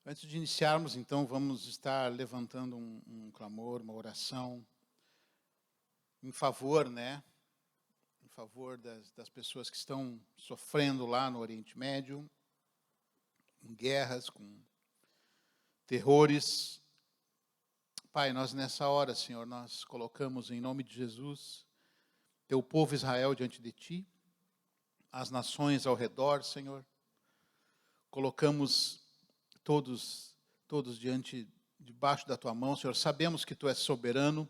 Antes de iniciarmos, então, vamos estar levantando um clamor, uma oração em favor, em favor das pessoas que estão sofrendo lá no Oriente Médio, com guerras, com terrores. Pai, nós nessa hora, Senhor, nós colocamos em nome de Jesus teu povo Israel diante de ti, as nações ao redor, Senhor. Colocamos todos debaixo da tua mão, Senhor. Sabemos que tu és soberano,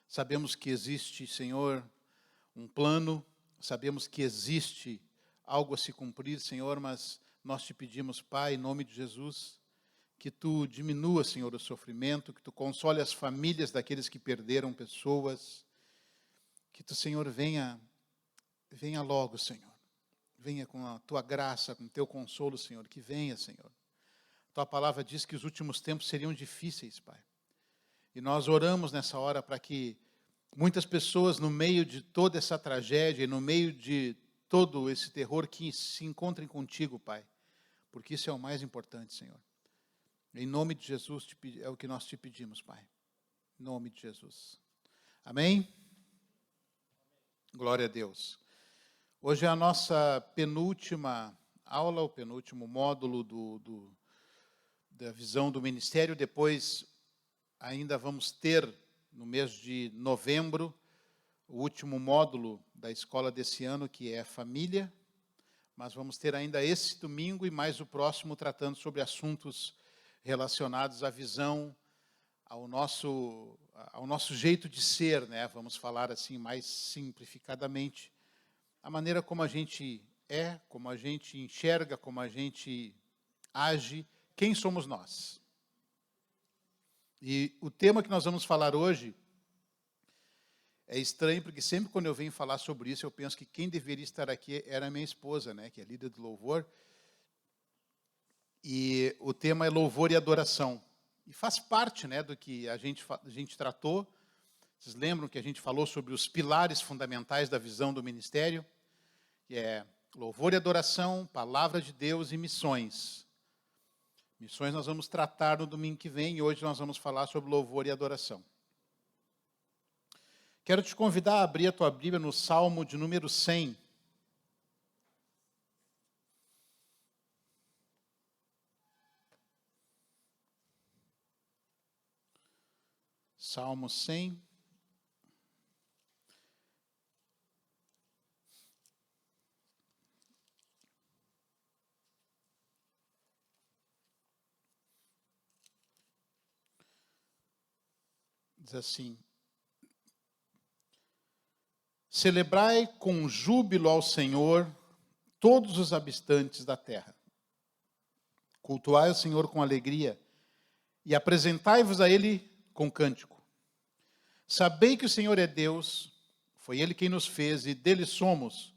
sabemos que existe, Senhor, um plano, sabemos que existe algo a se cumprir, Senhor, mas nós te pedimos, Pai, em nome de Jesus, que tu diminua, Senhor, o sofrimento, que tu console as famílias daqueles que perderam pessoas, que tu, Senhor, venha logo, Senhor. Venha com a tua graça, com o teu consolo, Senhor, que venha, Senhor. Tua palavra diz que os últimos tempos seriam difíceis, Pai. E nós oramos nessa hora para que muitas pessoas, no meio de toda essa tragédia, no meio de todo esse terror, que se encontrem contigo, Pai. Porque isso é o mais importante, Senhor. Em nome de Jesus, é o que nós te pedimos, Pai. Em nome de Jesus. Amém? Glória a Deus. Hoje é a nossa penúltima aula, o penúltimo módulo da visão do ministério. Depois, ainda vamos ter, no mês de novembro, o último módulo da escola desse ano, que é família. Mas vamos ter ainda esse domingo e mais o próximo, tratando sobre assuntos relacionados à visão, ao nosso jeito de ser, Vamos falar assim mais simplificadamente, a maneira como a gente é, como a gente enxerga, como a gente age, quem somos nós. E o tema que nós vamos falar hoje é estranho, porque sempre quando eu venho falar sobre isso, eu penso que quem deveria estar aqui era a minha esposa, que é líder do louvor. E o tema é louvor e adoração. E faz parte, do que a gente tratou. Vocês lembram que a gente falou sobre os pilares fundamentais da visão do ministério? Que é louvor e adoração, palavra de Deus e missões. Missões nós vamos tratar no domingo que vem, e hoje nós vamos falar sobre louvor e adoração. Quero te convidar a abrir a tua Bíblia no Salmo de número 100. Salmo 100. Diz assim: celebrai com júbilo ao Senhor todos os habitantes da terra. Cultuai o Senhor com alegria e apresentai-vos a Ele com cântico. Sabei que o Senhor é Deus, foi Ele quem nos fez e dele somos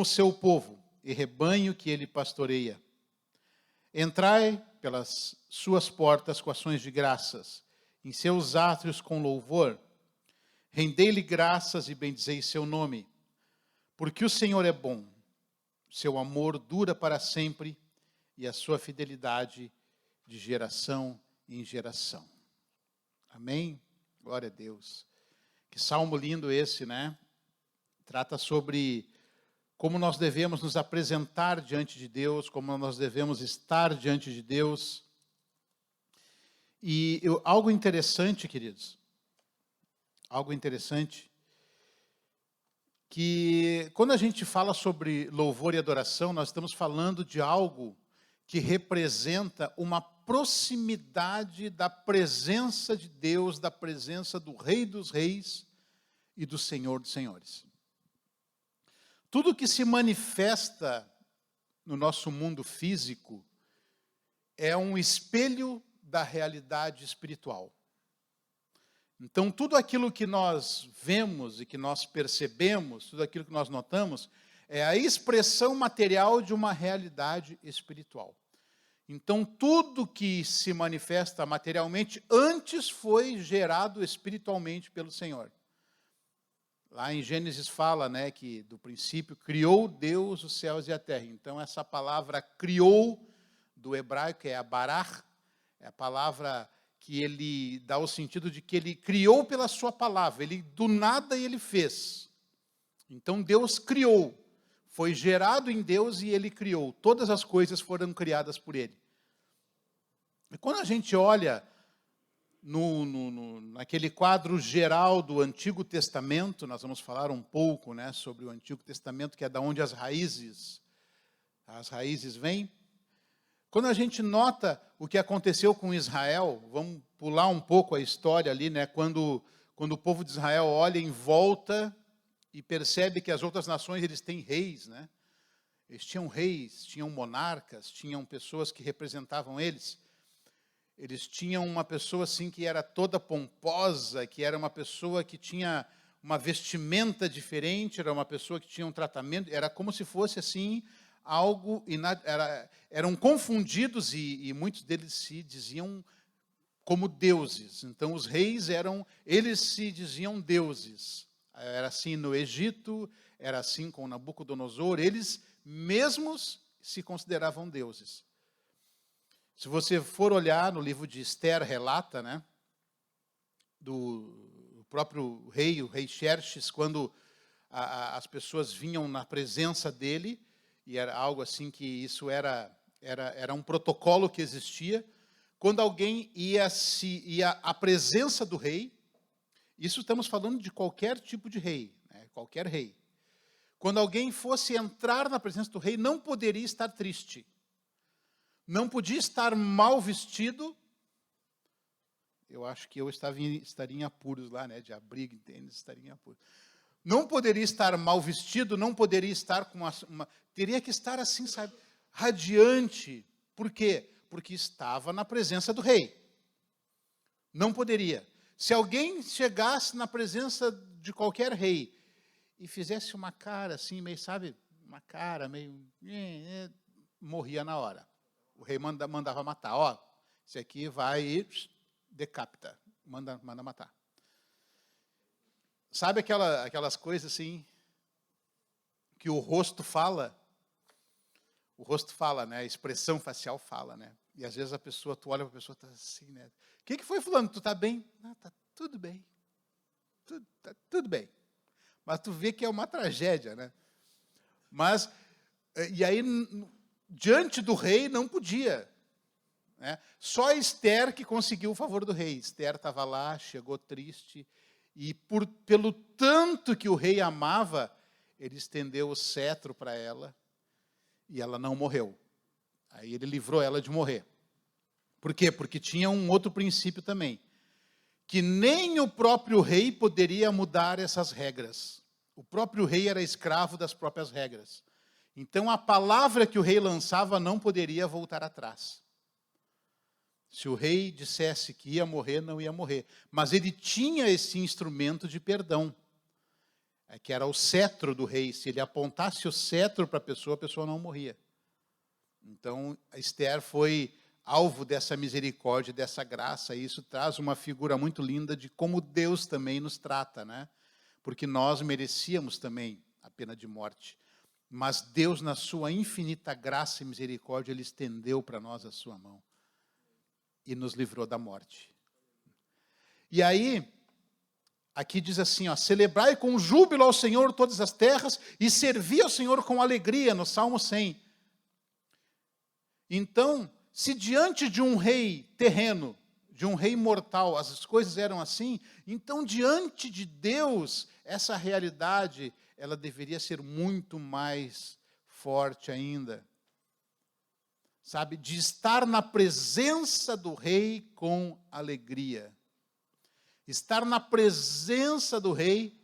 seu povo e rebanho que Ele pastoreia. Entrai pelas suas portas com ações de graças, em seus átrios com louvor. Rendei-lhe graças e bendizei seu nome, porque o Senhor é bom, seu amor dura para sempre e a sua fidelidade de geração em geração. Amém? Glória a Deus. Que salmo lindo esse, Trata sobre como nós devemos nos apresentar diante de Deus, como nós devemos estar diante de Deus. E algo interessante, queridos, que quando a gente fala sobre louvor e adoração, nós estamos falando de algo que representa uma proximidade da presença de Deus, da presença do Rei dos Reis e do Senhor dos Senhores. Tudo que se manifesta no nosso mundo físico é um espelho da realidade espiritual. Então, tudo aquilo que nós vemos e que nós percebemos, tudo aquilo que nós notamos, é a expressão material de uma realidade espiritual. Então, tudo que se manifesta materialmente, antes foi gerado espiritualmente pelo Senhor. Lá em Gênesis fala, que do princípio criou Deus os céus e a terra. Então, essa palavra criou do hebraico é abarar, é a palavra que ele dá o sentido de que ele criou pela sua palavra, ele do nada ele fez. Então Deus criou, foi gerado em Deus e ele criou, todas as coisas foram criadas por ele. E quando a gente olha naquele quadro geral do Antigo Testamento, nós vamos falar um pouco, né, sobre o Antigo Testamento, que é da onde as raízes vêm. Quando a gente nota o que aconteceu com Israel, vamos pular um pouco a história ali, né, quando o povo de Israel olha em volta e percebe que as outras nações eles têm reis, né? Eles tinham reis, tinham monarcas, tinham pessoas que representavam eles. Eles tinham uma pessoa assim que era toda pomposa, que era uma pessoa que tinha uma vestimenta diferente, era uma pessoa que tinha um tratamento, era como se fosse assim algo, eram confundidos e muitos deles se diziam como deuses. Então os reis eles se diziam deuses. Era assim no Egito, era assim com Nabucodonosor, eles mesmos se consideravam deuses. Se você for olhar no livro de Esther, relata, né, do próprio rei, o rei Xerxes, quando as pessoas vinham na presença dele, e era algo assim que isso era um protocolo que existia, quando alguém ia à presença do rei, isso estamos falando de qualquer tipo de rei, né, qualquer rei. Quando alguém fosse entrar na presença do rei, não poderia estar triste. Não podia estar mal vestido. Eu acho que eu estaria em apuros lá, né? De abrigo, entende? Estaria em apuros. Não poderia estar mal vestido, não poderia estar com teria que estar assim, sabe? Radiante. Por quê? Porque estava na presença do rei. Não poderia. Se alguém chegasse na presença de qualquer rei e fizesse uma cara assim, meio, sabe? Uma cara meio... morria na hora. O rei mandava matar. Ó, esse aqui vai e decapita. Manda matar. Sabe aquelas coisas assim que o rosto fala? O rosto fala, né? A expressão facial fala, né? E às vezes tu olha para a pessoa, tá assim, né? O que foi, fulano? Tu tá bem? Não, tá tudo bem. Tá tudo bem. Mas tu vê que é uma tragédia, né? Mas, e aí... diante do rei não podia. Né? Só Esther que conseguiu o favor do rei. Esther estava lá, chegou triste, e pelo tanto que o rei amava, ele estendeu o cetro para ela, e ela não morreu. Aí ele livrou ela de morrer. Por quê? Porque tinha um outro princípio também, que nem o próprio rei poderia mudar essas regras. O próprio rei era escravo das próprias regras. Então, a palavra que o rei lançava não poderia voltar atrás. Se o rei dissesse que ia morrer, não ia morrer. Mas ele tinha esse instrumento de perdão, que era o cetro do rei. Se ele apontasse o cetro para a pessoa não morria. Então, Esther foi alvo dessa misericórdia, dessa graça. E isso traz uma figura muito linda de como Deus também nos trata, né? Porque nós merecíamos também a pena de morte. Mas Deus, na sua infinita graça e misericórdia, Ele estendeu para nós a sua mão e nos livrou da morte. E aí, aqui diz assim, ó, celebrai com júbilo ao Senhor todas as terras e servi ao Senhor com alegria, no Salmo 100. Então, se diante de um rei terreno, de um rei mortal, as coisas eram assim, então diante de Deus, essa realidade ela deveria ser muito mais forte ainda. Sabe, de estar na presença do rei com alegria. Estar na presença do rei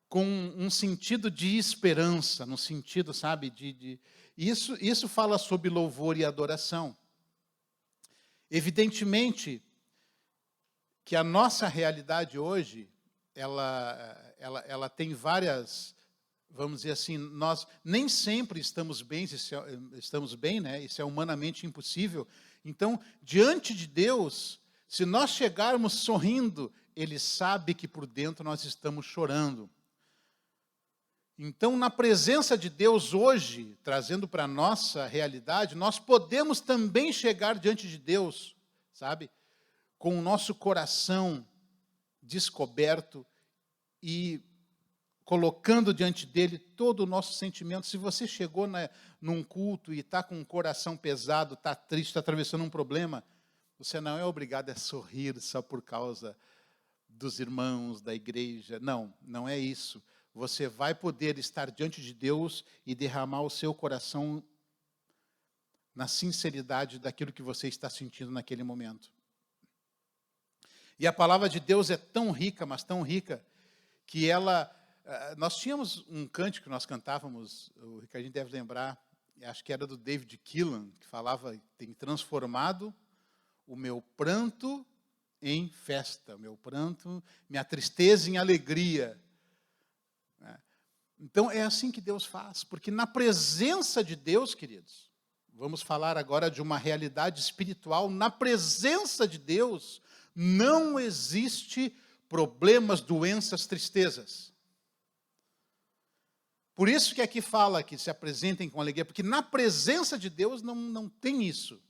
com um sentido de esperança, no sentido, sabe, Isso fala sobre louvor e adoração. Evidentemente que a nossa realidade hoje, ela tem várias, vamos dizer assim, nós nem sempre estamos bem, né? Isso é humanamente impossível. Então, diante de Deus, se nós chegarmos sorrindo, Ele sabe que por dentro nós estamos chorando. Então, na presença de Deus hoje, trazendo para a nossa realidade, nós podemos também chegar diante de Deus, sabe? Com o nosso coração descoberto e colocando diante dele todo o nosso sentimento. Se você chegou num culto e está com o coração pesado, está triste, está atravessando um problema, você não é obrigado a sorrir só por causa dos irmãos, da igreja. Não, não é isso. Você vai poder estar diante de Deus e derramar o seu coração na sinceridade daquilo que você está sentindo naquele momento. E a palavra de Deus é tão rica, mas tão rica, que ela... Nós tínhamos um cântico que nós cantávamos, o Ricardinho deve lembrar, acho que era do David Keelan, que falava, tem transformado o meu pranto em festa, o meu pranto, minha tristeza em alegria. Então, é assim que Deus faz, porque na presença de Deus, queridos, vamos falar agora de uma realidade espiritual, na presença de Deus, não existe problemas, doenças, tristezas. Por isso que aqui fala que se apresentem com alegria, porque na presença de Deus não tem isso.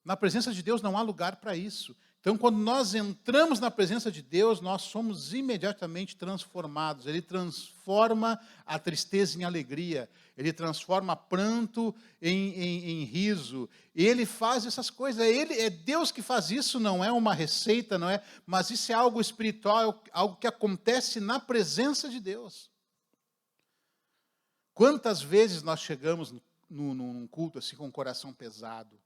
Na presença de Deus não há lugar para isso. Então, quando nós entramos na presença de Deus, nós somos imediatamente transformados. Ele transforma a tristeza em alegria. Ele transforma pranto em riso. Ele faz essas coisas. É Deus que faz isso, não é uma receita, não é? Mas isso é algo espiritual, algo que acontece na presença de Deus. Quantas vezes nós chegamos num culto assim com o coração pesado,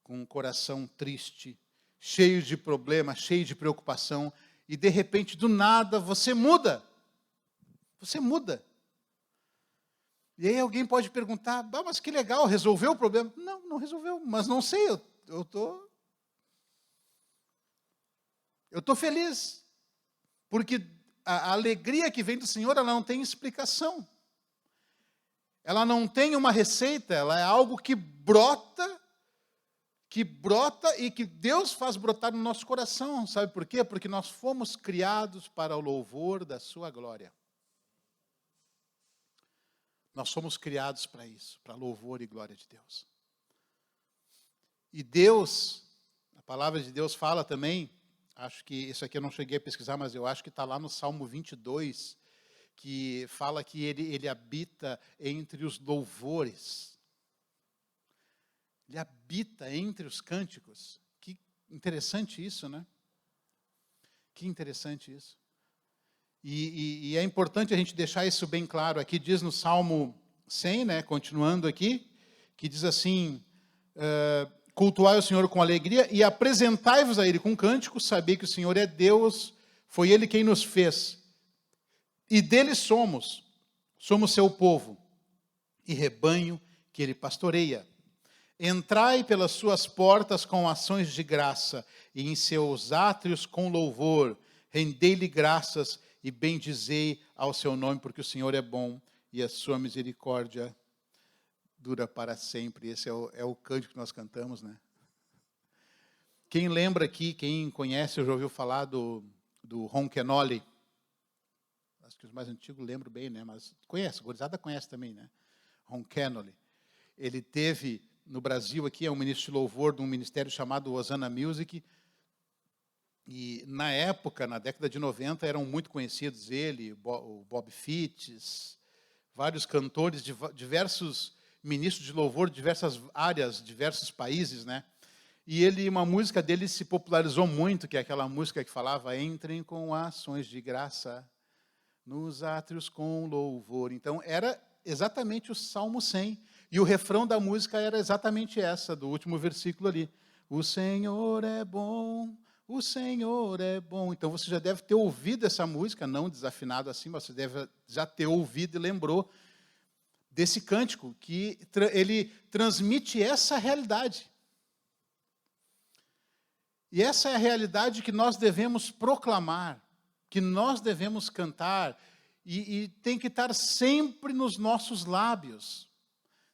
com o coração triste, cheio de problemas, cheio de preocupação, e de repente, do nada, você muda. Você muda. E aí alguém pode perguntar, mas que legal, resolveu o problema? Não resolveu, mas não sei, eu tô feliz. Porque a alegria que vem do Senhor, ela não tem explicação. Ela não tem uma receita, ela é algo que brota e que Deus faz brotar no nosso coração. Sabe por quê? Porque nós fomos criados para o louvor da sua glória. Nós somos criados para isso, para louvor e glória de Deus. E Deus, a palavra de Deus fala também, acho que isso aqui eu não cheguei a pesquisar, mas eu acho que está lá no Salmo 22, que fala que ele habita entre os louvores. Ele habita entre os cânticos. Que interessante isso, né? Que interessante isso. E é importante a gente deixar isso bem claro. Aqui diz no Salmo 100, né, continuando aqui, que diz assim, cultuai o Senhor com alegria e apresentai-vos a Ele com cânticos, sabei que o Senhor é Deus, foi Ele quem nos fez. E dele somos seu povo e rebanho que ele pastoreia. Entrai pelas suas portas com ações de graça e em seus átrios com louvor. Rendei-lhe graças e bendizei ao seu nome, porque o Senhor é bom e a sua misericórdia dura para sempre. Esse é o cântico que nós cantamos, né? Quem lembra aqui, quem conhece, ou já ouviu falar do Ron Kenoly? Acho que os mais antigos lembram bem, né? Mas conhece, a gurizada conhece também, né? Ron Kenoly. Ele teve no Brasil aqui, é um ministro de louvor de um ministério chamado Hosanna Music. E na época, na década de 90, eram muito conhecidos ele, o Bob Fitts, vários cantores, diversos ministros de louvor de diversas áreas, diversos países, né? E uma música dele se popularizou muito, que é aquela música que falava, entrem com ações de graça nos átrios com louvor. Então, era exatamente o Salmo 100. E o refrão da música era exatamente essa, do último versículo ali. O Senhor é bom, o Senhor é bom. Então, você já deve ter ouvido essa música, não desafinado assim, mas você deve já ter ouvido e lembrou desse cântico, que ele transmite essa realidade. E essa é a realidade que nós devemos proclamar, que nós devemos cantar, e tem que estar sempre nos nossos lábios,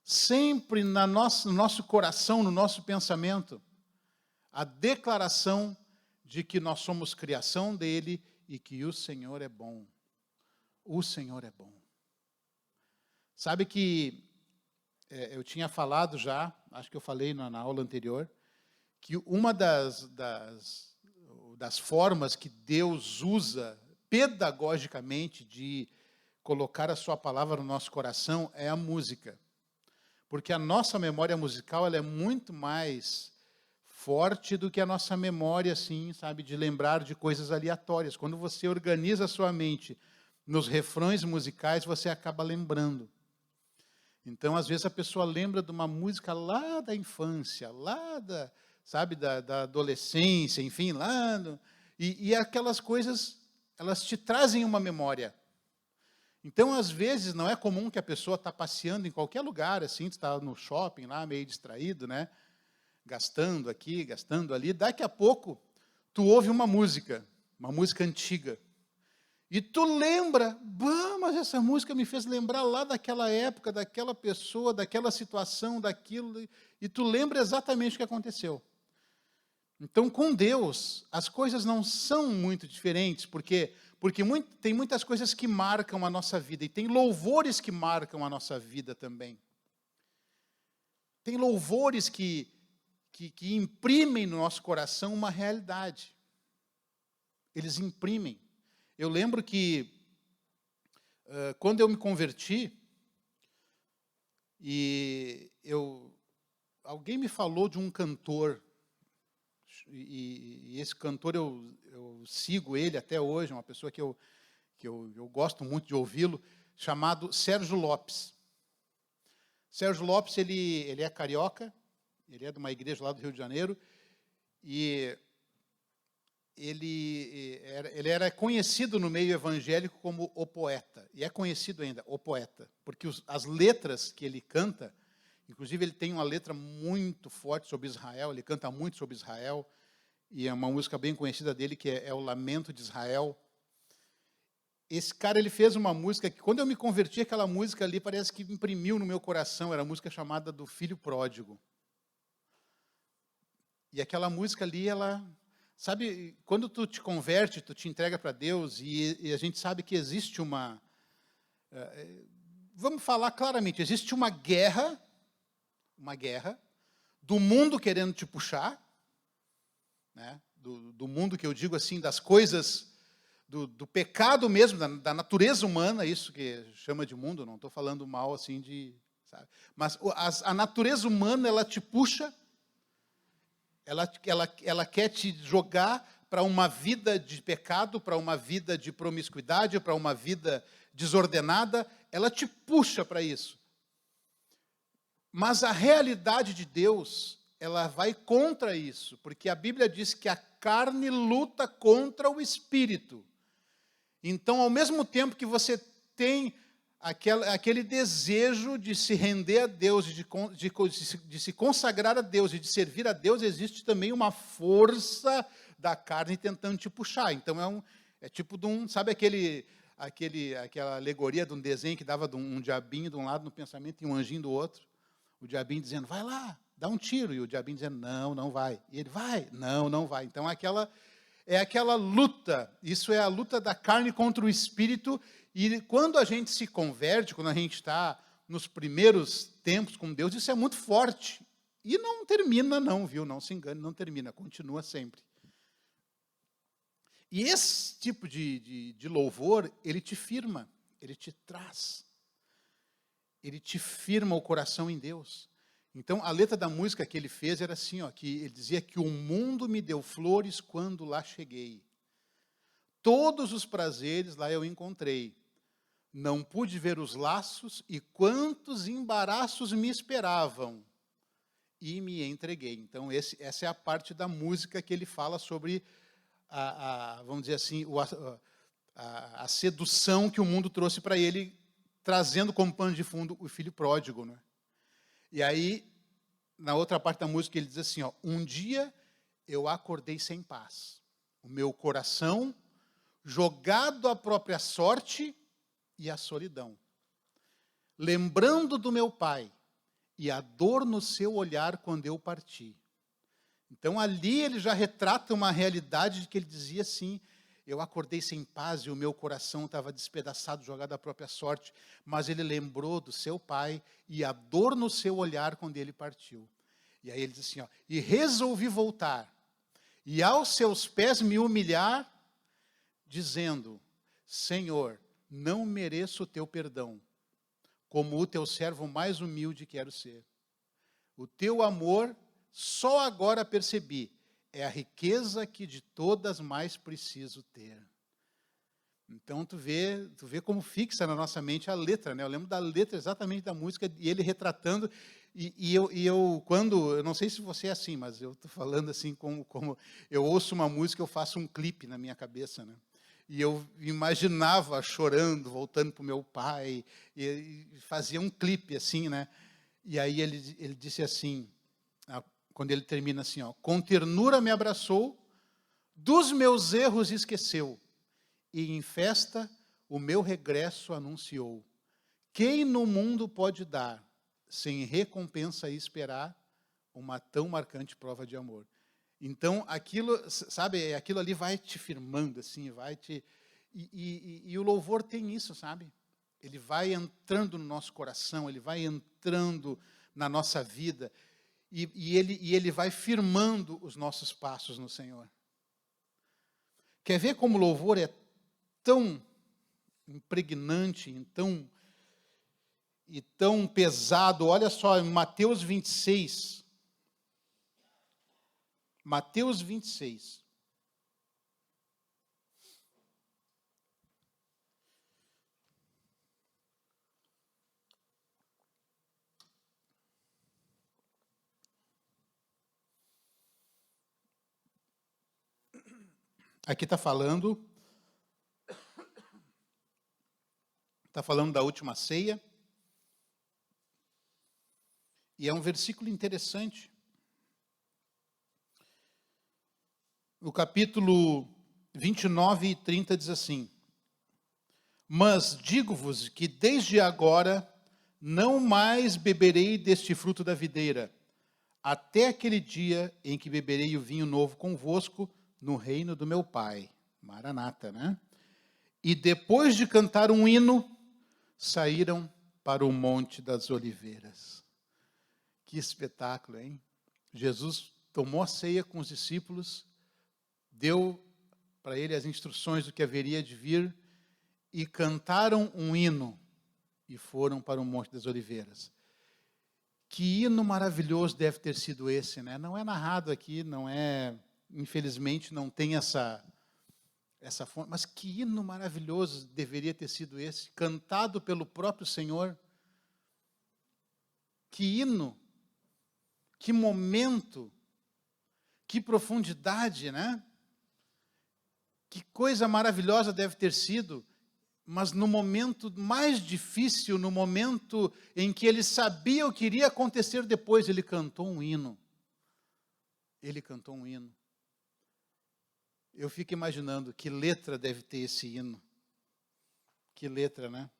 sempre no nosso coração, no nosso pensamento, a declaração de que nós somos criação dele e que o Senhor é bom. O Senhor é bom. Sabe que eu tinha falado já, acho que eu falei na aula anterior, que uma das formas que Deus usa pedagogicamente de colocar a sua palavra no nosso coração é a música. Porque a nossa memória musical ela é muito mais forte do que a nossa memória, assim, sabe, de lembrar de coisas aleatórias. Quando você organiza a sua mente nos refrões musicais, você acaba lembrando. Então, às vezes, a pessoa lembra de uma música lá da infância, lá da adolescência, enfim, lá... E aquelas coisas, elas te trazem uma memória. Então, às vezes, não é comum que a pessoa está passeando em qualquer lugar, assim, está no shopping lá, meio distraído, né? Gastando aqui, gastando ali. Daqui a pouco, tu ouve uma música antiga. E tu lembra, mas essa música me fez lembrar lá daquela época, daquela pessoa, daquela situação, daquilo. E tu lembra exatamente o que aconteceu. Então, com Deus, as coisas não são muito diferentes, porque tem muitas coisas que marcam a nossa vida, e tem louvores que marcam a nossa vida também. Tem louvores que imprimem no nosso coração uma realidade. Eles imprimem. Eu lembro que, quando eu me converti, alguém me falou de um cantor, e esse cantor eu sigo ele até hoje, uma pessoa que eu gosto muito de ouvi-lo, chamado Sérgio Lopes. Sérgio Lopes, ele é carioca, ele é de uma igreja lá do Rio de Janeiro, e ele era conhecido no meio evangélico como o poeta, e é conhecido ainda, o poeta, porque as letras que ele canta, inclusive ele tem uma letra muito forte sobre Israel, ele canta muito sobre Israel, e é uma música bem conhecida dele, que é o Lamento de Israel. Esse cara, ele fez uma música que, quando eu me converti, aquela música ali parece que imprimiu no meu coração, era a música chamada do Filho Pródigo. E aquela música ali, ela... Sabe, quando tu te converte, tu te entrega para Deus, e a gente sabe que existe uma... vamos falar claramente, existe uma guerra do mundo querendo te puxar, né? Do mundo que eu digo assim, das coisas, do pecado mesmo, da natureza humana, isso que chama de mundo, não estou falando mal assim de... Sabe? Mas a natureza humana, ela te puxa, ela quer te jogar para uma vida de pecado, para uma vida de promiscuidade, para uma vida desordenada, ela te puxa para isso. Mas a realidade de Deus, ela vai contra isso, porque a Bíblia diz que a carne luta contra o espírito. Então, ao mesmo tempo que você tem aquele desejo de se render a Deus, de se consagrar a Deus e de servir a Deus, existe também uma força da carne tentando te puxar. Então, é tipo de um, sabe aquela alegoria de um desenho que dava um diabinho de um lado no pensamento e um anjinho do outro? O diabinho dizendo, vai lá, dá um tiro. E o diabinho dizendo, não, não vai. E ele, vai, não, não vai. Então, é aquela luta. Isso é a luta da carne contra o espírito. E quando a gente se converte, quando a gente está nos primeiros tempos com Deus, isso é muito forte. E não termina não, viu? Não se engane, não termina. Continua sempre. E esse tipo de louvor, ele te firma, ele te traz. Ele te firma o coração em Deus. Então, a letra da música que ele fez era assim, ó, que ele dizia que o mundo me deu flores quando lá cheguei. Todos os prazeres lá eu encontrei. Não pude ver os laços e quantos embaraços me esperavam. E me entreguei. Então, essa é a parte da música que ele fala sobre, vamos dizer assim, a sedução que o mundo trouxe para ele, trazendo como pano de fundo o filho pródigo, né? E aí, na outra parte da música, ele diz assim, ó, um dia eu acordei sem paz. O meu coração jogado à própria sorte e à solidão. Lembrando do meu pai e a dor no seu olhar quando eu parti. Então, ali ele já retrata uma realidade de que ele dizia assim, eu acordei sem paz e o meu coração estava despedaçado, jogado à própria sorte. Mas ele lembrou do seu pai e a dor no seu olhar quando ele partiu. E aí ele diz assim, ó, e resolvi voltar e aos seus pés me humilhar, dizendo, Senhor, não mereço o teu perdão, como o teu servo mais humilde quero ser. O teu amor, só agora percebi, é a riqueza que de todas mais preciso ter. Então, tu vê como fixa na nossa mente a letra, né? Eu lembro da letra exatamente da música, e ele retratando, eu não sei se você é assim, mas eu estou falando assim, como eu ouço uma música, eu faço um clipe na minha cabeça, né? E eu imaginava chorando, voltando para o meu pai, e fazia um clipe assim, né? E aí ele disse assim, quando ele termina assim, ó, com ternura me abraçou, dos meus erros esqueceu, e em festa o meu regresso anunciou. Quem no mundo pode dar, sem recompensa esperar, uma tão marcante prova de amor? Então, aquilo, sabe, aquilo ali vai te firmando, assim, vai te... E o louvor tem isso, sabe? Ele vai entrando no nosso coração, ele vai entrando na nossa vida, e ele vai firmando os nossos passos no Senhor. Quer ver como o louvor é tão impregnante, e tão pesado? Olha só, em Mateus 26. Mateus 26. Aqui está falando da última ceia, e é um versículo interessante. No capítulo 29 e 30 diz assim, mas digo-vos que desde agora não mais beberei deste fruto da videira, até aquele dia em que beberei o vinho novo convosco no reino do meu Pai. Maranata, né? E depois de cantar um hino, saíram para o Monte das Oliveiras. Que espetáculo, hein? Jesus tomou a ceia com os discípulos, deu para ele as instruções do que haveria de vir, e cantaram um hino, e foram para o Monte das Oliveiras. Que hino maravilhoso deve ter sido esse, né? Não é narrado aqui, não é, infelizmente não tem essa fonte, mas que hino maravilhoso deveria ter sido esse, cantado pelo próprio Senhor. Que hino, que momento, que profundidade, né? Que coisa maravilhosa deve ter sido, mas no momento mais difícil, no momento em que ele sabia o que iria acontecer depois, ele cantou um hino. Ele cantou um hino. Eu fico imaginando que letra deve ter esse hino. Que letra, né?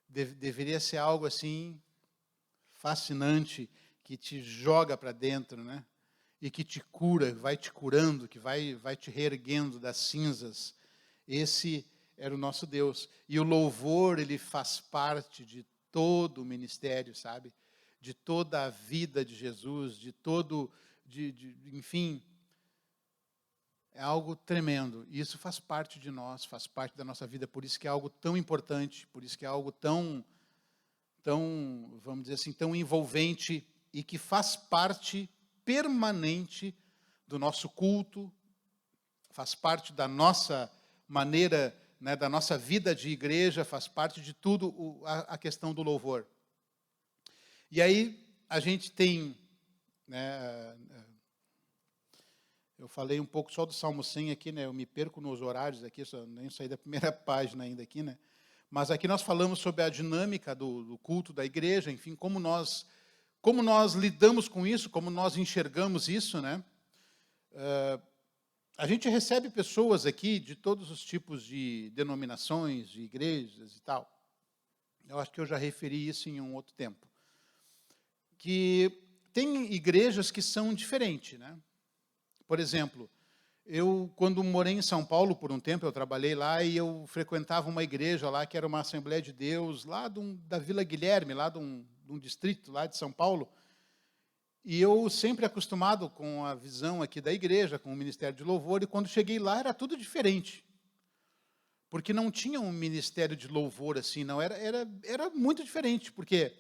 Deveria ser algo assim fascinante, que te joga para dentro, né? E que te cura, vai te curando, que vai te reerguendo das cinzas. Esse era o nosso Deus. E o louvor, ele faz parte de todo o ministério, sabe? De toda a vida de Jesus, enfim, é algo tremendo. E isso faz parte de nós, faz parte da nossa vida. Por isso que é algo tão importante, por isso que é algo tão, vamos dizer assim, tão envolvente, e que faz parte permanente do nosso culto, faz parte da nossa maneira, né, da nossa vida de igreja, faz parte de tudo a questão do louvor. E aí a gente tem, né, eu falei um pouco só do Salmo 100 aqui, né, eu me perco nos horários aqui, nem saí da primeira página ainda aqui, né, mas aqui nós falamos sobre a dinâmica do culto da igreja, enfim, como nós lidamos com isso, como nós enxergamos isso, né? A gente recebe pessoas aqui de todos os tipos de denominações, de igrejas e tal. Eu acho que eu já referi isso em um outro tempo. Que tem igrejas que são diferentes, né? Por exemplo, Eu, quando morei em São Paulo por um tempo, eu trabalhei lá e eu frequentava uma igreja lá, que era uma Assembleia de Deus, lá da Vila Guilherme, lá de um distrito lá de São Paulo. E eu sempre acostumado com a visão aqui da igreja, com o Ministério de Louvor, e quando cheguei lá era tudo diferente. Porque não tinha um ministério de louvor assim, não, era muito diferente. Por quê?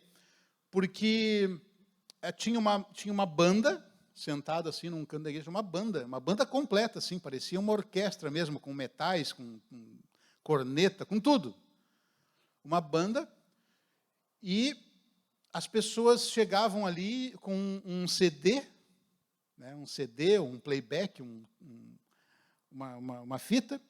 Porque tinha uma banda sentada assim num canto da igreja, uma banda completa assim, parecia uma orquestra mesmo, com metais, com corneta, com tudo. Uma banda, e as pessoas chegavam ali com um CD, né, um playback, uma fita,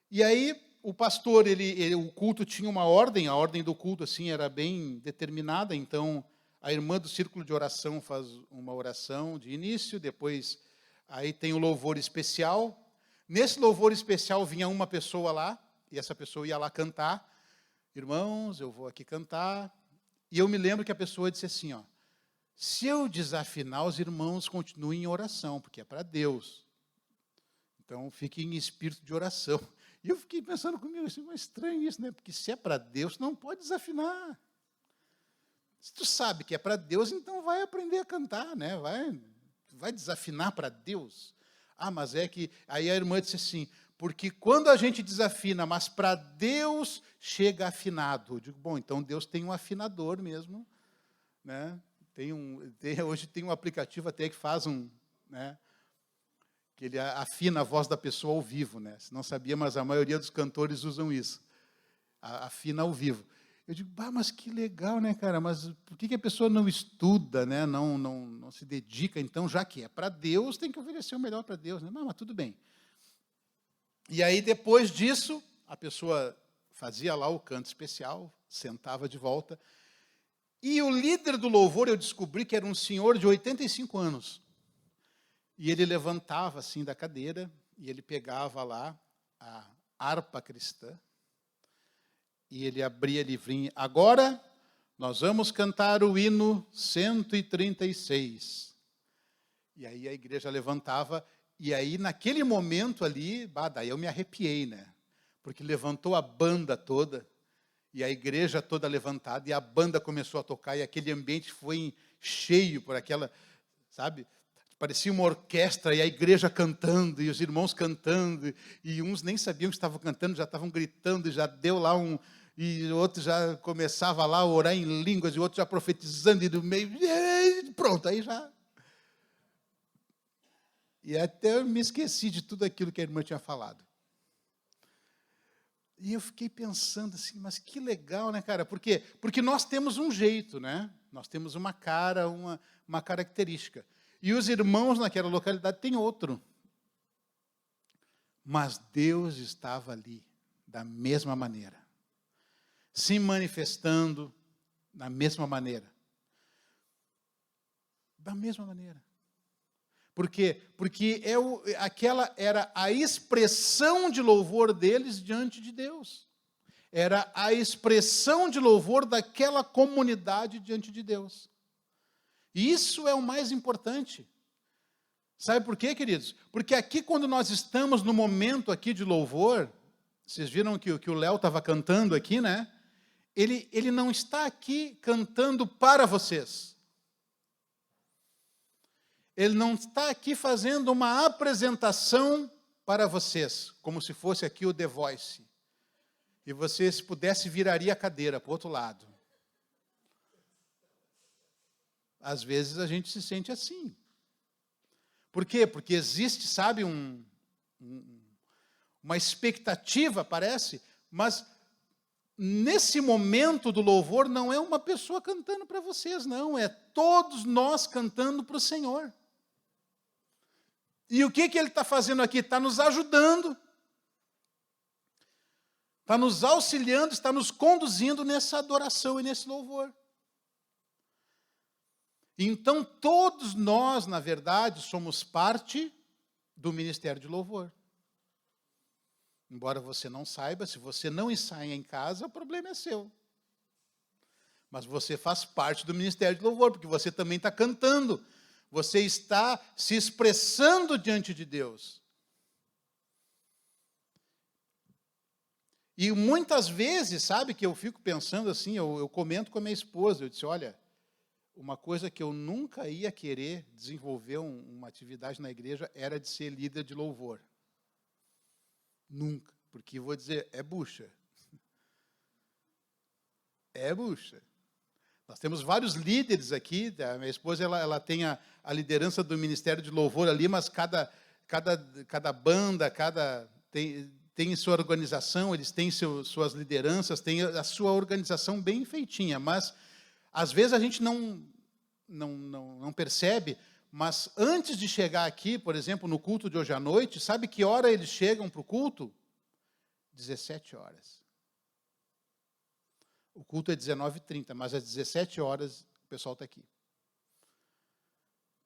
e aí o pastor, o culto tinha uma ordem, a ordem do culto assim era bem determinada, então a irmã do círculo de oração faz uma oração de início, depois aí tem o louvor especial. Nesse louvor especial vinha uma pessoa lá, e essa pessoa ia lá cantar. Irmãos, eu vou aqui cantar. E eu me lembro que a pessoa disse assim, ó, se eu desafinar, os irmãos continuem em oração, porque é para Deus. Então, fiquem em espírito de oração. E eu fiquei pensando comigo, assim, mas estranho isso, né? Porque se é para Deus, não pode desafinar. Se tu sabe que é para Deus, então vai aprender a cantar, né? Vai desafinar para Deus. Ah, mas é que... Aí a irmã disse assim, porque quando a gente desafina, mas para Deus chega afinado. Eu digo, bom, então Deus tem um afinador mesmo, né? Hoje tem um aplicativo até que faz né? Que ele afina a voz da pessoa ao vivo, né? Você não sabia, mas a maioria dos cantores usam isso. Afina ao vivo. Eu digo, mas que legal, né, cara? Mas por que a pessoa não estuda, né? Não se dedica? Então, já que é para Deus, tem que oferecer o melhor para Deus, né? Mas tudo bem. E aí, depois disso, a pessoa fazia lá o canto especial, sentava de volta. E o líder do louvor, eu descobri que era um senhor de 85 anos. E ele levantava assim da cadeira, e ele pegava lá a harpa cristã, e ele abria livrinho. Agora, nós vamos cantar o hino 136. E aí a igreja levantava, e aí naquele momento ali, daí eu me arrepiei, né? Porque levantou a banda toda, e a igreja toda levantada, e a banda começou a tocar, e aquele ambiente foi cheio por aquela, sabe? Parecia uma orquestra, e a igreja cantando, e os irmãos cantando, e uns nem sabiam que estavam cantando, já estavam gritando, e já deu lá e o outro já começava lá a orar em línguas, e o outro já profetizando, e do meio, pronto, aí já... E até eu me esqueci de tudo aquilo que a irmã tinha falado. E eu fiquei pensando assim, mas que legal, né, cara? Por quê? Porque nós temos um jeito, né? Nós temos uma cara, uma característica. E os irmãos naquela localidade têm outro. Mas Deus estava ali, da mesma maneira. Se manifestando da mesma maneira. Da mesma maneira. Por quê? Porque aquela era a expressão de louvor deles diante de Deus. Era a expressão de louvor daquela comunidade diante de Deus. E isso é o mais importante. Sabe por quê, queridos? Porque aqui, quando nós estamos no momento aqui de louvor, vocês viram que o Léo estava cantando aqui, né? Ele não está aqui cantando para vocês. Ele não está aqui fazendo uma apresentação para vocês, como se fosse aqui o The Voice. E você, se pudesse, viraria a cadeira para o outro lado. Às vezes a gente se sente assim. Por quê? Porque existe, sabe, uma expectativa, parece, mas nesse momento do louvor não é uma pessoa cantando para vocês, não. É todos nós cantando para o Senhor. E o que ele está fazendo aqui? Está nos ajudando. Está nos auxiliando, está nos conduzindo nessa adoração e nesse louvor. Então, todos nós, na verdade, somos parte do ministério de louvor. Embora você não saiba, se você não ensaia em casa, o problema é seu. Mas você faz parte do ministério de louvor, porque você também está cantando. Você está se expressando diante de Deus. E muitas vezes, sabe, que eu fico pensando assim, eu comento com a minha esposa, eu disse, olha, uma coisa que eu nunca ia querer desenvolver uma atividade na igreja era de ser líder de louvor. Nunca. Porque, vou dizer, é bucha. É bucha. Nós temos vários líderes aqui, a minha esposa ela tem a liderança do Ministério de Louvor ali, mas cada banda, tem sua organização, eles têm suas lideranças, têm a sua organização bem feitinha, mas às vezes a gente não percebe, mas antes de chegar aqui, por exemplo, no culto de hoje à noite, sabe que hora eles chegam para o culto? 17 horas. O culto é 19h30, mas às 17 horas o pessoal está aqui.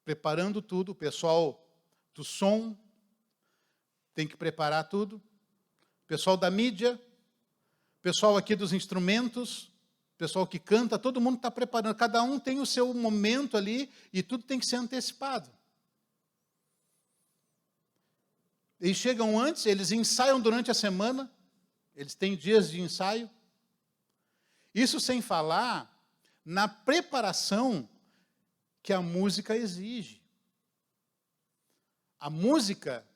Preparando tudo, o pessoal do som tem que preparar tudo, o pessoal da mídia, o pessoal aqui dos instrumentos, o pessoal que canta, todo mundo está preparando, cada um tem o seu momento ali e tudo tem que ser antecipado. Eles chegam antes, eles ensaiam durante a semana, eles têm dias de ensaio. Isso sem falar na preparação que a música exige. A música,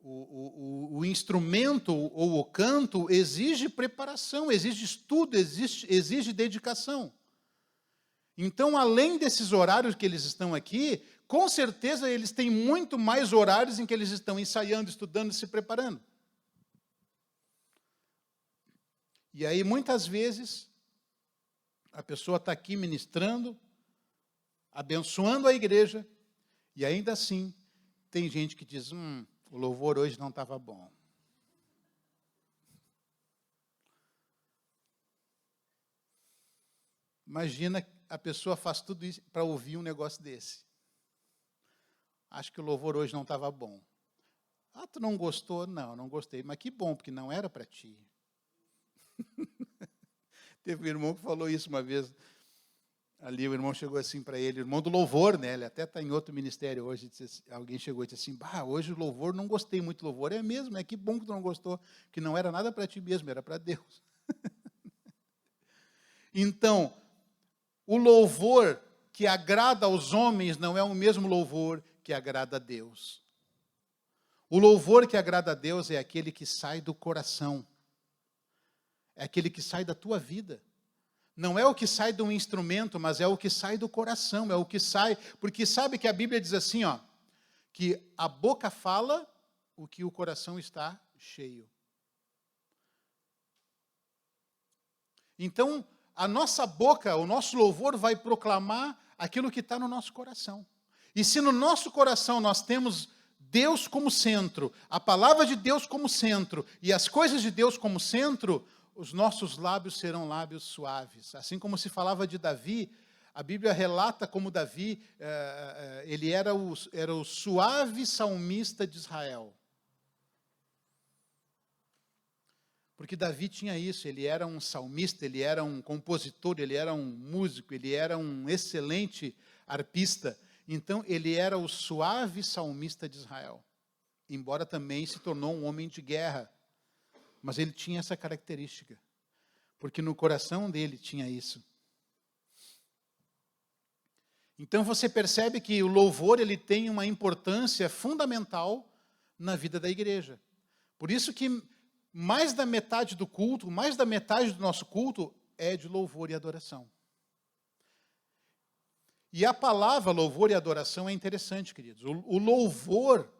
o instrumento ou o canto exige preparação, exige estudo, exige dedicação. Então, além desses horários que eles estão aqui, com certeza eles têm muito mais horários em que eles estão ensaiando, estudando e se preparando. E aí, muitas vezes, a pessoa está aqui ministrando, abençoando a igreja, e ainda assim, tem gente que diz, o louvor hoje não estava bom. Imagina, a pessoa faz tudo isso para ouvir um negócio desse. Acho que o louvor hoje não estava bom. Ah, tu não gostou? Não gostei. Mas que bom, porque não era para ti. Teve um irmão que falou isso uma vez. Ali o irmão chegou assim para ele, irmão do louvor, né? Ele até está em outro ministério hoje. Alguém chegou e disse assim, hoje o louvor, não gostei muito do louvor. É mesmo, que bom que tu não gostou, que não era nada para ti mesmo, era para Deus. Então, o louvor que agrada aos homens não é o mesmo louvor que agrada a Deus. O louvor que agrada a Deus é aquele que sai do coração. É aquele que sai da tua vida. Não é o que sai de um instrumento, mas é o que sai do coração, é o que sai... Porque sabe que a Bíblia diz assim, que a boca fala o que o coração está cheio. Então, a nossa boca, o nosso louvor vai proclamar aquilo que está no nosso coração. E se no nosso coração nós temos Deus como centro, a palavra de Deus como centro e as coisas de Deus como centro, os nossos lábios serão lábios suaves. Assim como se falava de Davi, a Bíblia relata como Davi, ele era o suave salmista de Israel. Porque Davi tinha isso, ele era um salmista, ele era um compositor, ele era um músico, ele era um excelente arpista. Então, ele era o suave salmista de Israel. Embora também se tornou um homem de guerra. Mas ele tinha essa característica. Porque no coração dele tinha isso. Então, você percebe que o louvor ele tem uma importância fundamental na vida da igreja. Por isso que mais da metade do culto, mais da metade do nosso culto é de louvor e adoração. E a palavra louvor e adoração é interessante, queridos. O louvor,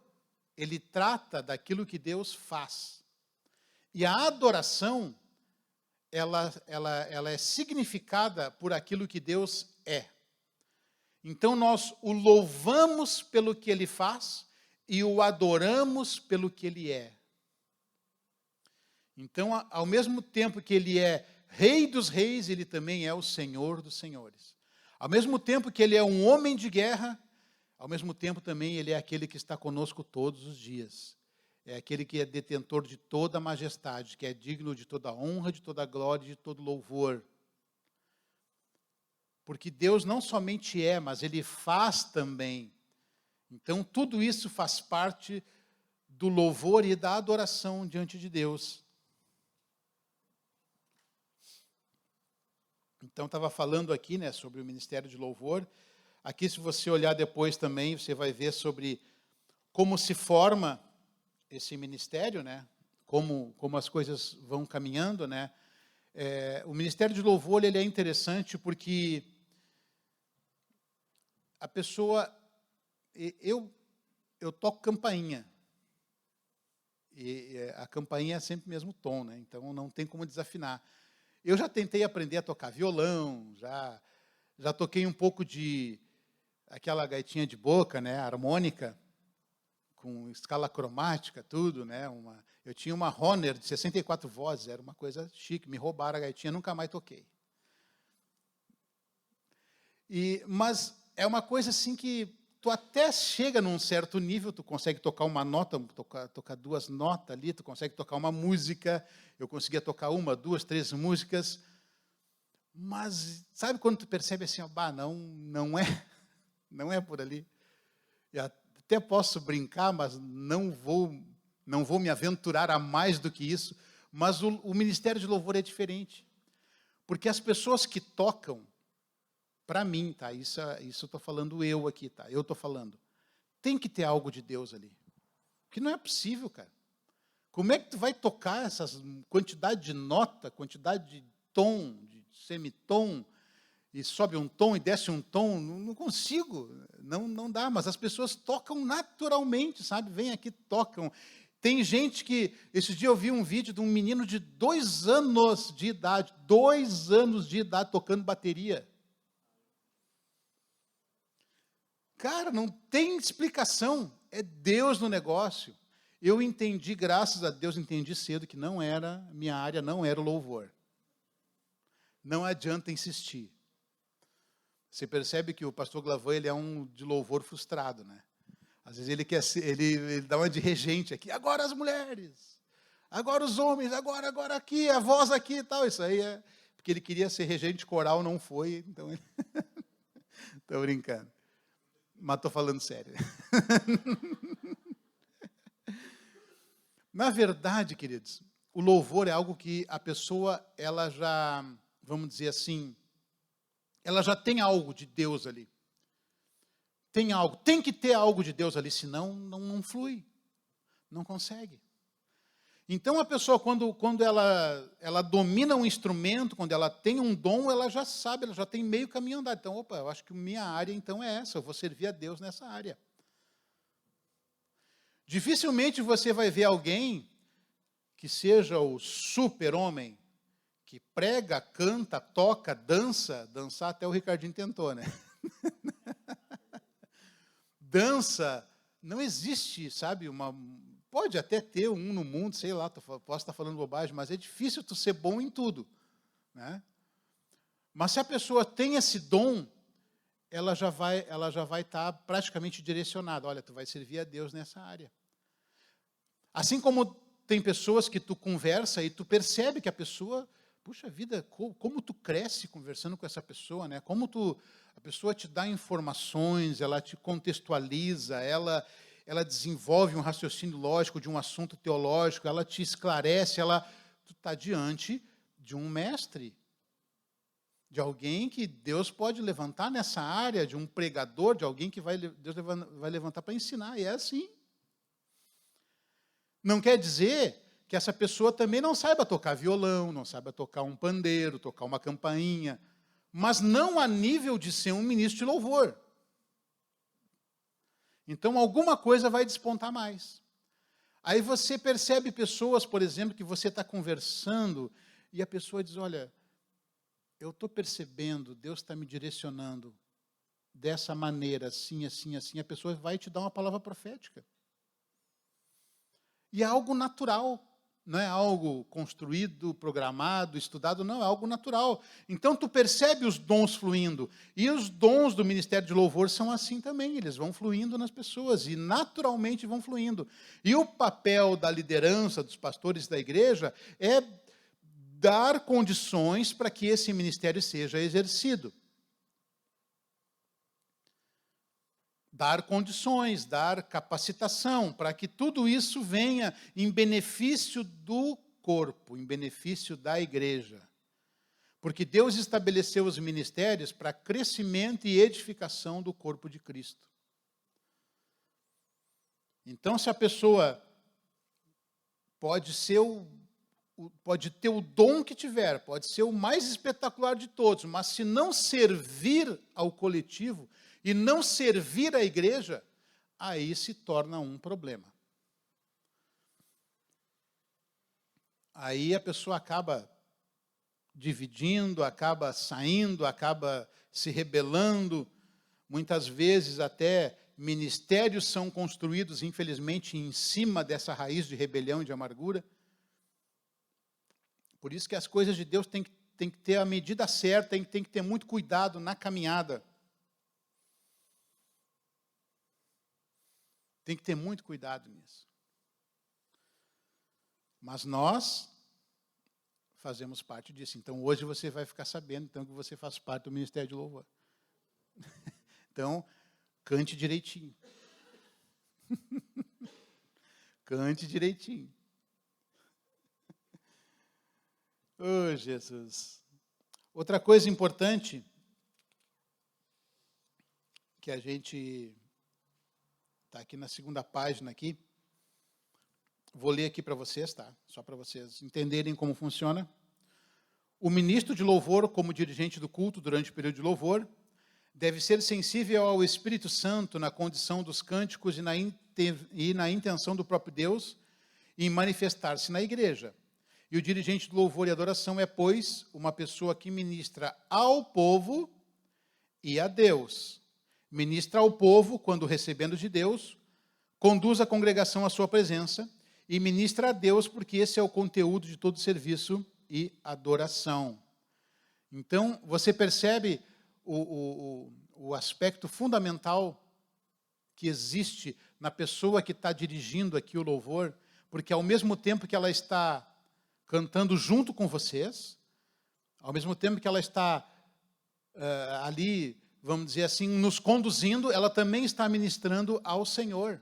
ele trata daquilo que Deus faz. E a adoração, ela é significada por aquilo que Deus é. Então, nós o louvamos pelo que Ele faz e o adoramos pelo que Ele é. Então, ao mesmo tempo que Ele é Rei dos Reis, Ele também é o Senhor dos Senhores. Ao mesmo tempo que Ele é um homem de guerra, ao mesmo tempo também Ele é aquele que está conosco todos os dias. É aquele que é detentor de toda a majestade, que é digno de toda a honra, de toda a glória, de todo louvor. Porque Deus não somente é, mas Ele faz também. Então, tudo isso faz parte do louvor e da adoração diante de Deus. Então, estava falando aqui, né, sobre o Ministério de Louvor. Aqui, se você olhar depois também, você vai ver sobre como se forma esse ministério, né? Como as coisas vão caminhando, né? O Ministério de Louvor, ele é interessante porque a pessoa... Eu toco campainha. E a campainha é sempre o mesmo tom, né? Então, não tem como desafinar. Eu já tentei aprender a tocar violão, já toquei um pouco de aquela gaitinha de boca, né, harmônica, com escala cromática, tudo, né? Eu tinha uma Hohner de 64 vozes, era uma coisa chique, me roubaram a gaitinha, nunca mais toquei. Mas é uma coisa assim que tu até chega num certo nível, tu consegue tocar uma nota, tocar duas notas ali, tu consegue tocar uma música, eu conseguia tocar uma, duas, três músicas, mas sabe quando tu percebe assim, ó, bah, não é por ali. Eu até posso brincar, mas não vou me aventurar a mais do que isso, mas o Ministério de Louvor é diferente, porque as pessoas que tocam, para mim, tá? Isso eu estou falando eu aqui, tá? Eu estou falando. Tem que ter algo de Deus ali. Porque não é possível, cara. Como é que tu vai tocar essas quantidade de nota, quantidade de tom, de semitom, e sobe um tom e desce um tom? Não consigo. Não dá. Mas as pessoas tocam naturalmente, sabe? Vem aqui, tocam. Tem gente que... Esse dia eu vi um vídeo de um menino de 2 anos de idade, 2 anos de idade, tocando bateria. Cara, não tem explicação. É Deus no negócio. Eu entendi, graças a Deus, entendi cedo que não era, minha área não era o louvor. Não adianta insistir. Você percebe que o pastor Glavan, ele é um de louvor frustrado, né? Às vezes ele quer ser, ele dá uma de regente aqui. Agora as mulheres. Agora os homens. Agora aqui, a voz aqui e tal. Isso aí é... Porque ele queria ser regente coral, não foi. Então ele... Estou brincando. Mas estou falando sério. Na verdade, queridos, o louvor é algo que a pessoa, ela já, vamos dizer assim, ela já tem algo de Deus ali. Tem algo, tem que ter algo de Deus ali, senão não flui, não consegue. Então, a pessoa, quando ela domina um instrumento, quando ela tem um dom, ela já sabe, ela já tem meio caminho andado. Então, opa, eu acho que minha área, então, é essa, eu vou servir a Deus nessa área. Dificilmente você vai ver alguém que seja o super-homem, que prega, canta, toca, dançar até o Ricardinho tentou, né? Dança, não existe, sabe, pode até ter um no mundo, sei lá, posso estar falando bobagem, mas é difícil tu ser bom em tudo, né? Mas se a pessoa tem esse dom, ela já vai estar praticamente direcionada. Olha, tu vai servir a Deus nessa área. Assim como tem pessoas que tu conversa e tu percebe que a pessoa, puxa vida, como tu cresce conversando com essa pessoa, né? A pessoa te dá informações, ela te contextualiza, ela desenvolve um raciocínio lógico de um assunto teológico, ela te esclarece, tu está diante de um mestre, de alguém que Deus pode levantar nessa área, de um pregador, de alguém que Deus vai levantar para ensinar, e é assim. Não quer dizer que essa pessoa também não saiba tocar violão, não saiba tocar um pandeiro, tocar uma campainha, mas não a nível de ser um ministro de louvor. Então, alguma coisa vai despontar mais. Aí você percebe pessoas, por exemplo, que você está conversando e a pessoa diz, olha, eu estou percebendo, Deus está me direcionando dessa maneira, assim, assim, assim. A pessoa vai te dar uma palavra profética. E é algo natural, não é algo construído, programado, estudado, não, é algo natural. Então, tu percebe os dons fluindo. E os dons do Ministério de Louvor são assim também, eles vão fluindo nas pessoas, e naturalmente vão fluindo. E o papel da liderança, dos pastores da igreja, é dar condições para que esse ministério seja exercido. Dar condições, dar capacitação, para que tudo isso venha em benefício do corpo, em benefício da igreja. Porque Deus estabeleceu os ministérios para crescimento e edificação do corpo de Cristo. Então, se a pessoa pode ter o dom que tiver, pode ser o mais espetacular de todos, mas se não servir ao coletivo e não servir à igreja, aí se torna um problema. Aí a pessoa acaba dividindo, acaba saindo, acaba se rebelando. Muitas vezes até ministérios são construídos, infelizmente, em cima dessa raiz de rebelião e de amargura. Por isso que as coisas de Deus têm que ter a medida certa, tem que ter muito cuidado na caminhada. Tem que ter muito cuidado nisso. Mas nós fazemos parte disso. Então, hoje você vai ficar sabendo então, que você faz parte do Ministério de Louvor. Então, cante direitinho. Cante direitinho. Oh, Jesus. Outra coisa importante que a gente está aqui na segunda página aqui. Vou ler aqui para vocês, tá? Só para vocês entenderem como funciona. O ministro de louvor, como dirigente do culto durante o período de louvor, deve ser sensível ao Espírito Santo na condição dos cânticos e na intenção do próprio Deus em manifestar-se na igreja. E o dirigente do louvor e adoração é, pois, uma pessoa que ministra ao povo e a Deus. Ministra ao povo quando recebendo de Deus, conduz a congregação à sua presença e ministra a Deus porque esse é o conteúdo de todo serviço e adoração. Então, você percebe o aspecto fundamental que existe na pessoa que está dirigindo aqui o louvor, porque ao mesmo tempo que ela está cantando junto com vocês, ao mesmo tempo que ela está ali, vamos dizer assim, nos conduzindo, ela também está ministrando ao Senhor.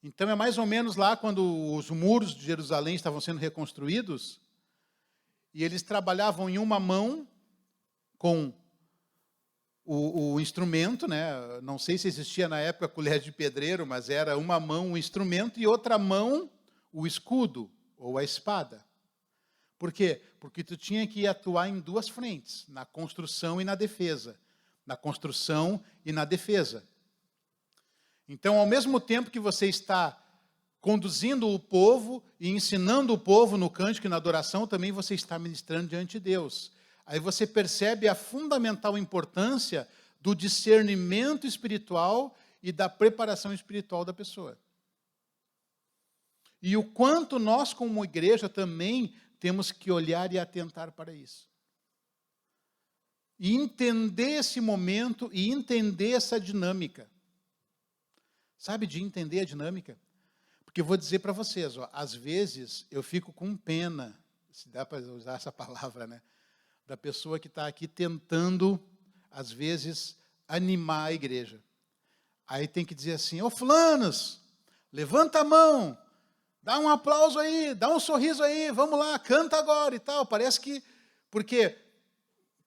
Então, é mais ou menos lá quando os muros de Jerusalém estavam sendo reconstruídos, e eles trabalhavam em uma mão com o instrumento, né? Não sei se existia na época colher de pedreiro, mas era uma mão o instrumento e outra mão o escudo ou a espada. Por quê? Porque tu tinha que atuar em duas frentes, na construção e na defesa. Na construção e na defesa. Então, ao mesmo tempo que você está conduzindo o povo e ensinando o povo no cântico e na adoração, também você está ministrando diante de Deus. Aí você percebe a fundamental importância do discernimento espiritual e da preparação espiritual da pessoa. E o quanto nós, como igreja, também temos que olhar e atentar para isso. E entender esse momento e entender essa dinâmica. Sabe, de entender a dinâmica? Porque eu vou dizer para vocês, ó, às vezes eu fico com pena, se dá para usar essa palavra, né? Da pessoa que está aqui tentando, às vezes, animar a igreja. Aí tem que dizer assim, ô fulanos, levanta a mão, dá um aplauso aí, dá um sorriso aí, vamos lá, canta agora e tal. Parece que... Por quê?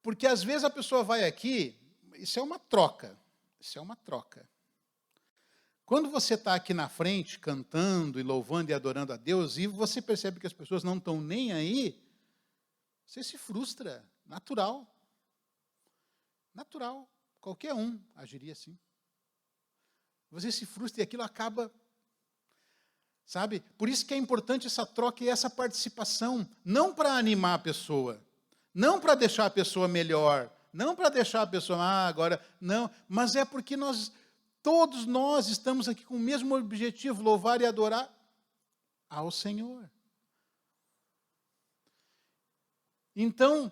Porque às vezes a pessoa vai aqui, isso é uma troca, isso é uma troca. Quando você está aqui na frente, cantando e louvando e adorando a Deus, e você percebe que as pessoas não estão nem aí, você se frustra, natural. Natural, qualquer um agiria assim. Você se frustra e aquilo acaba, sabe? Por isso que é importante essa troca e essa participação, não para animar a pessoa, não para deixar a pessoa melhor, não para deixar a pessoa, agora, não, mas é porque todos nós estamos aqui com o mesmo objetivo, louvar e adorar ao Senhor. Então,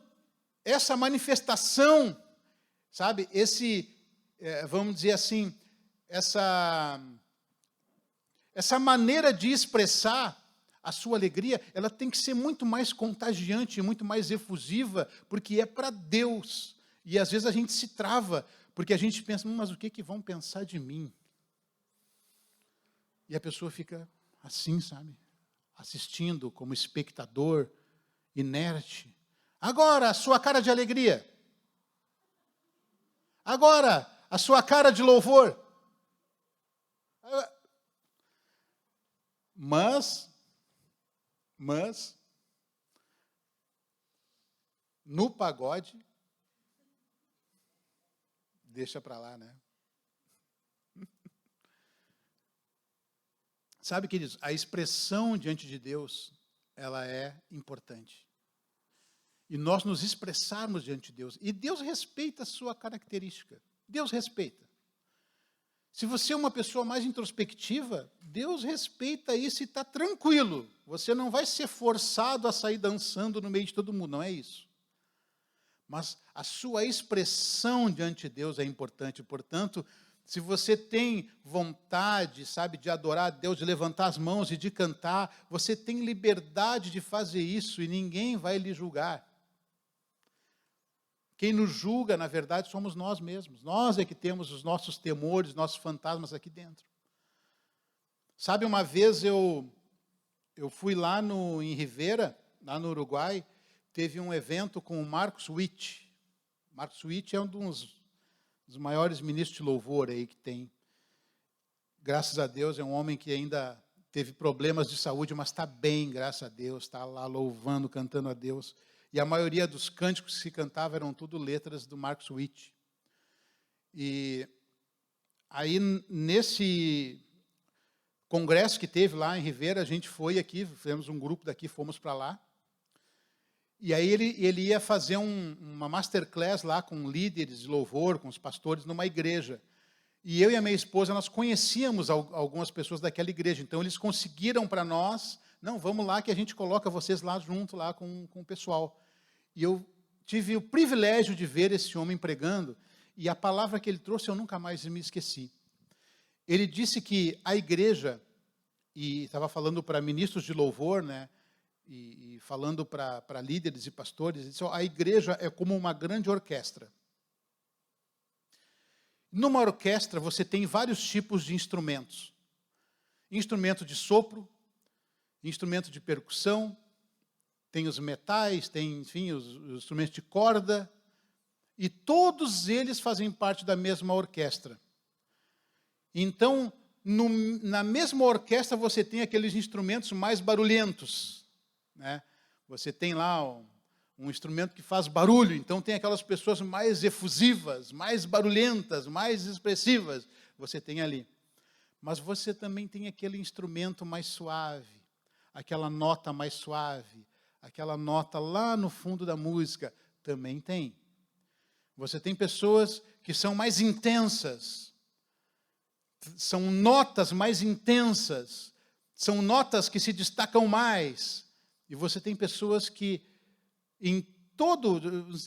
essa manifestação, sabe, vamos dizer assim, essa maneira de expressar a sua alegria, ela tem que ser muito mais contagiante, muito mais efusiva, porque é para Deus. E às vezes a gente se trava, porque a gente pensa, mas o que vão pensar de mim? E a pessoa fica assim, sabe? Assistindo como espectador, inerte. Agora, a sua cara de alegria. Agora, a sua cara de louvor. Mas, no pagode, deixa para lá, né? Sabe, queridos, a expressão diante de Deus, ela é importante. E nós nos expressarmos diante de Deus. E Deus respeita a sua característica. Deus respeita. Se você é uma pessoa mais introspectiva, Deus respeita isso e está tranquilo. Você não vai ser forçado a sair dançando no meio de todo mundo, não é isso. Mas a sua expressão diante de Deus é importante. Portanto, se você tem vontade, sabe, de adorar a Deus, de levantar as mãos e de cantar, você tem liberdade de fazer isso e ninguém vai lhe julgar. Quem nos julga, na verdade, somos nós mesmos. Nós é que temos os nossos temores, nossos fantasmas aqui dentro. Sabe, uma vez eu fui lá em Rivera, lá no Uruguai, teve um evento com o Marcos Witt. Marcos Witt é um dos maiores ministros de louvor aí que tem. Graças a Deus, é um homem que ainda teve problemas de saúde, mas está bem, graças a Deus, está lá louvando, cantando a Deus. E a maioria dos cânticos que se cantavam eram tudo letras do Marcos Witt. E aí, nesse congresso que teve lá em Rivera, a gente foi aqui, fizemos um grupo daqui, fomos para lá. E aí ele ia fazer uma masterclass lá com líderes de louvor, com os pastores, numa igreja. E eu e a minha esposa, nós conhecíamos algumas pessoas daquela igreja. Então, eles conseguiram para nós, não, vamos lá que a gente coloca vocês lá junto lá com o pessoal. E eu tive o privilégio de ver esse homem pregando, e a palavra que ele trouxe eu nunca mais me esqueci. Ele disse que a igreja, e estava falando para ministros de louvor, né, e falando para líderes e pastores, ele disse, a igreja é como uma grande orquestra. Numa orquestra você tem vários tipos de instrumentos. Instrumento de sopro, instrumento de percussão, tem os metais, tem, enfim, os instrumentos de corda, e todos eles fazem parte da mesma orquestra. Então, na mesma orquestra você tem aqueles instrumentos mais barulhentos, né? Você tem lá um instrumento que faz barulho, então tem aquelas pessoas mais efusivas, mais barulhentas, mais expressivas, você tem ali. Mas você também tem aquele instrumento mais suave, aquela nota mais suave, aquela nota lá no fundo da música, também tem. Você tem pessoas que são mais intensas, são notas mais intensas, são notas que se destacam mais. E você tem pessoas que,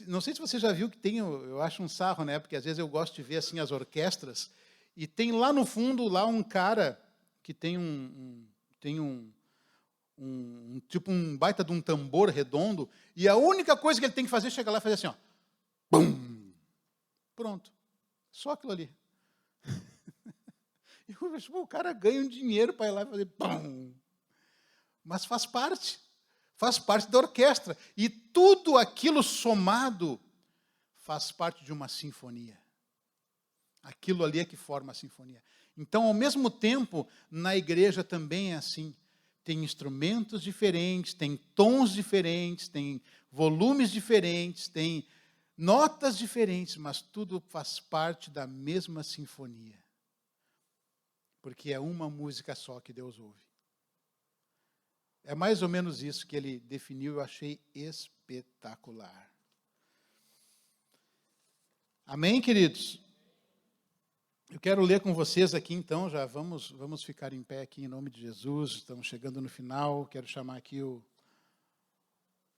não sei se você já viu que tem, eu acho um sarro, né? Porque às vezes eu gosto de ver assim as orquestras, e tem lá no fundo lá um cara que tem tipo um baita de um tambor redondo, e a única coisa que ele tem que fazer é chegar lá e fazer assim, ó. Bum! Pronto. Só aquilo ali. E o cara ganha um dinheiro para ir lá e fazer bum! Mas faz parte da orquestra. E tudo aquilo somado faz parte de uma sinfonia. Aquilo ali é que forma a sinfonia. Então, ao mesmo tempo, na igreja também é assim. Tem instrumentos diferentes, tem tons diferentes, tem volumes diferentes, tem notas diferentes, mas tudo faz parte da mesma sinfonia. Porque é uma música só que Deus ouve. É mais ou menos isso que ele definiu, eu achei espetacular. Amém, queridos? Eu quero ler com vocês aqui, então, já vamos ficar em pé aqui em nome de Jesus. Estamos chegando no final. Quero chamar aqui o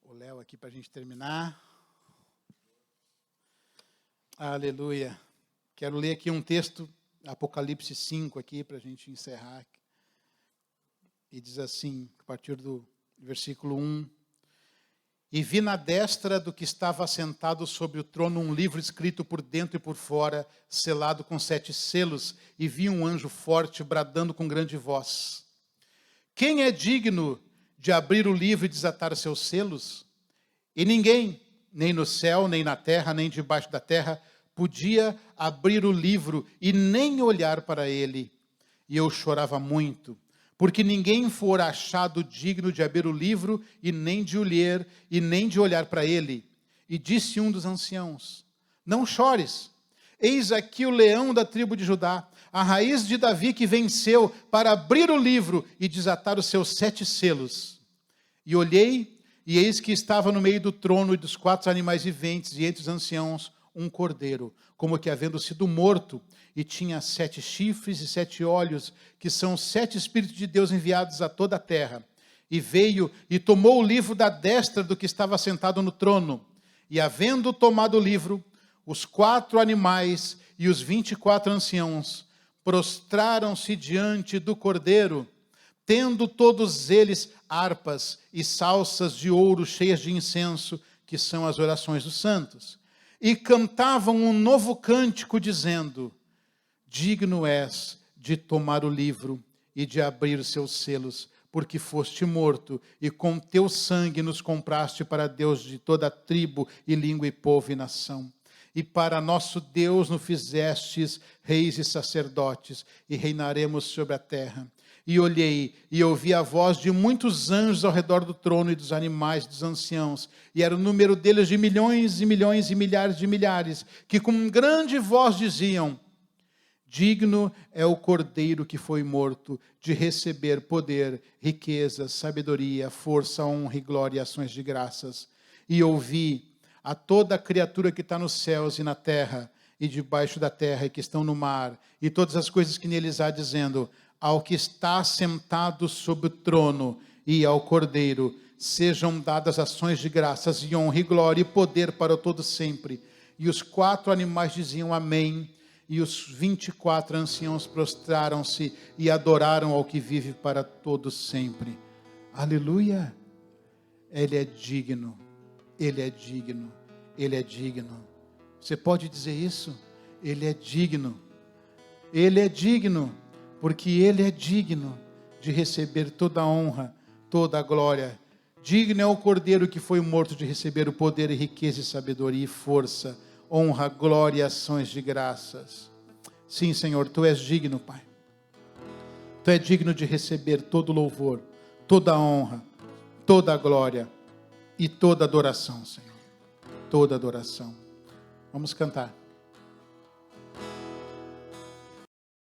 Léo aqui para a gente terminar. Aleluia. Quero ler aqui um texto, Apocalipse 5, aqui, para a gente encerrar. E diz assim, a partir do versículo 1. E vi na destra do que estava assentado sobre o trono um livro escrito por dentro e por fora, selado com 7 selos, e vi um anjo forte bradando com grande voz. Quem é digno de abrir o livro e desatar seus selos? E ninguém nem no céu, nem na terra, nem debaixo da terra, podia abrir o livro e nem olhar para ele. E eu chorava muito, porque ninguém fora achado digno de abrir o livro e nem de o ler e nem de olhar para ele. E disse um dos anciãos: não chores, eis aqui o leão da tribo de Judá, a raiz de Davi, que venceu para abrir o livro e desatar os seus 7 selos. E olhei, e eis que estava no meio do trono e dos 4 animais viventes, e entre os anciãos um cordeiro, como que havendo sido morto, e tinha 7 chifres e 7 olhos, que são 7 Espíritos de Deus enviados a toda a terra. E veio e tomou o livro da destra do que estava sentado no trono. E havendo tomado o livro, os 4 animais e os 24 anciãos prostraram-se diante do cordeiro, tendo todos eles harpas e salsas de ouro cheias de incenso, que são as orações dos santos. E cantavam um novo cântico, dizendo: digno és de tomar o livro e de abrir os seus selos, porque foste morto, e com teu sangue nos compraste para Deus de toda tribo e língua e povo e nação. E para nosso Deus nos fizestes reis e sacerdotes, e reinaremos sobre a terra. E olhei, e ouvi a voz de muitos anjos ao redor do trono, e dos animais, dos anciãos, e era o número deles de milhões e milhões e milhares de milhares, que com grande voz diziam: digno é o cordeiro que foi morto de receber poder, riqueza, sabedoria, força, honra e glória e ações de graças. E ouvi a toda a criatura que está nos céus e na terra, e debaixo da terra, e que estão no mar, e todas as coisas que neles há, dizendo: ao que está sentado sobre o trono e ao cordeiro, sejam dadas ações de graças e honra e glória e poder para todo sempre. E os 4 animais diziam amém, e os 24 anciãos prostraram-se e adoraram ao que vive para todo sempre. Aleluia! Ele é digno, Ele é digno, Ele é digno. Você pode dizer isso? Ele é digno, Ele é digno, porque Ele é digno de receber toda a honra, toda a glória. Digno é o cordeiro que foi morto de receber o poder e riqueza e sabedoria e força, honra, glória e ações de graças. Sim, Senhor, Tu és digno, Pai. Tu és digno de receber todo louvor, toda honra, toda glória e toda adoração, Senhor. Toda adoração. Vamos cantar.